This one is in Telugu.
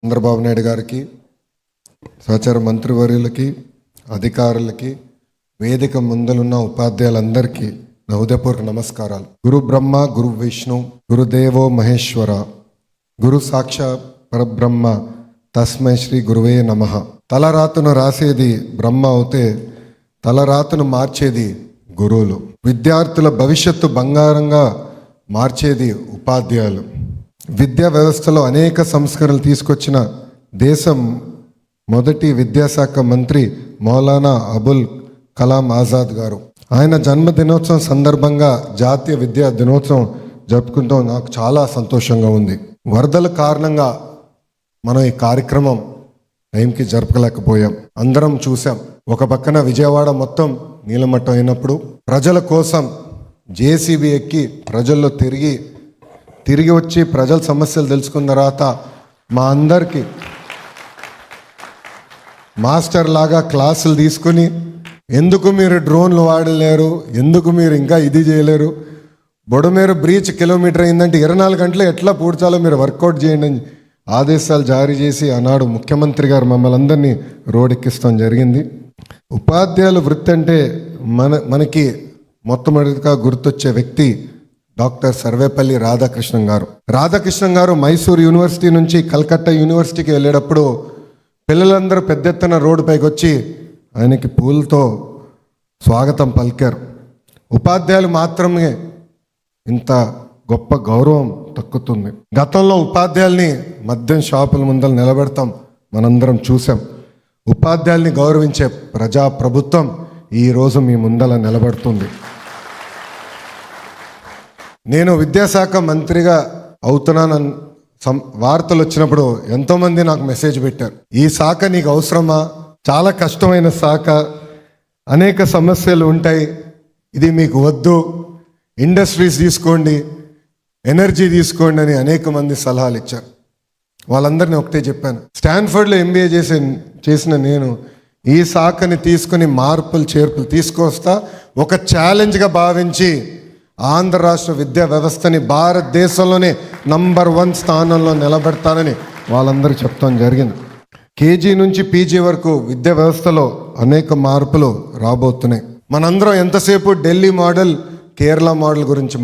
చంద్రబాబు నాయుడు గారికి, సహచార మంత్రివర్యులకి, అధికారులకి, వేదిక ముందులున్న ఉపాధ్యాయులందరికీ నా హృదయపూర్వక నమస్కారాలు. గురు బ్రహ్మ, గురు విష్ణు, గురుదేవో మహేశ్వర, గురు సాక్షాత్ పరబ్రహ్మ, తస్మై శ్రీ గురువే నమః. తలరాతను రాసేది బ్రహ్మ అవుతే తలరాతను మార్చేది గురువులు. విద్యార్థుల భవిష్యత్తు బంగారంగా మార్చేది ఉపాధ్యాయులు. విద్యా వ్యవస్థలో అనేక సంస్కరణలు తీసుకొచ్చిన దేశం మొదటి విద్యాశాఖ మంత్రి మౌలానా అబుల్ కలాం ఆజాద్ గారు. ఆయన జన్మదినోత్సవం సందర్భంగా జాతీయ విద్యా దినోత్సవం జరుపుకుంటాం. నాకు చాలా సంతోషంగా ఉంది. వరదల కారణంగా మనం ఈ కార్యక్రమం టైంకి జరపలేకపోయాం. అందరం చూసాం. ఒక పక్కన విజయవాడ మొత్తం నీలమట్టం అయినప్పుడు ప్రజల కోసం జేసీబీ ఎక్కి ప్రజల్లో తిరిగి వచ్చి ప్రజల సమస్యలు తెలుసుకున్న తర్వాత మా అందరికీ మాస్టర్ లాగా క్లాసులు తీసుకుని ఎందుకు మీరు డ్రోన్లు వాడలేరు, ఎందుకు మీరు ఇంకా ఇది చేయలేరు, బొడమేరు బ్రీచ్ కిలోమీటర్ అయిందంటే 24 గంటలు ఎట్లా పూడ్చాలో మీరు వర్కౌట్ చేయండి అని ఆదేశాలు జారీ చేసి ఆనాడు ముఖ్యమంత్రి గారు మమ్మల్ని అందరినీ రోడ్డెక్కిస్తాం జరిగింది. ఉపాధ్యాయుల వృత్తి అంటే మనకి మొట్టమొదటిగా గుర్తొచ్చే వ్యక్తి డాక్టర్ సర్వేపల్లి రాధాకృష్ణన్ గారు. రాధాకృష్ణన్ గారు మైసూర్ యూనివర్సిటీ నుంచి కల్కట్టా యూనివర్సిటీకి వెళ్ళేటప్పుడు పిల్లలందరూ పెద్ద ఎత్తున రోడ్డుపైకి వచ్చి ఆయనకి పూలతో స్వాగతం పలికారు. ఉపాధ్యాయులు మాత్రమే ఇంత గొప్ప గౌరవం దక్కుతుంది. గతంలో ఉపాధ్యాయుల్ని మద్యం షాపుల ముందర నిలబెడతాం, మనందరం చూసాం. ఉపాధ్యాయుల్ని గౌరవించే ప్రజాప్రభుత్వం ఈరోజు మీ ముందర నిలబడుతుంది. నేను విద్యాశాఖ మంత్రిగా అవుతున్నానని వార్తలు వచ్చినప్పుడు ఎంతోమంది నాకు మెసేజ్ పెట్టారు. ఈ శాఖ నీకు అవసరమా, చాలా కష్టమైన శాఖ, అనేక సమస్యలు ఉంటాయి, ఇది మీకు వద్దు, ఇండస్ట్రీస్ తీసుకోండి, ఎనర్జీ తీసుకోండి అని అనేక మంది సలహాలు ఇచ్చారు. వాళ్ళందరినీ ఒకటే చెప్పాను. స్టాన్ఫర్డ్లో MBA చేసిన నేను ఈ శాఖని తీసుకుని మార్పులు చేర్పులు తీసుకొస్తా, ఒక ఛాలెంజ్గా భావించి ఆంధ్ర రాష్ట్ర విద్యా వ్యవస్థని భారతదేశంలోనే నంబర్ 1 స్థానంలో నిలబెడతానని వాళ్ళందరూ చెప్తాం జరిగింది. KG నుంచి PG వరకు విద్యా వ్యవస్థలో అనేక మార్పులు రాబోతున్నాయి. మనందరం ఎంతసేపు ఢిల్లీ మోడల్, కేరళ మోడల్ గురించి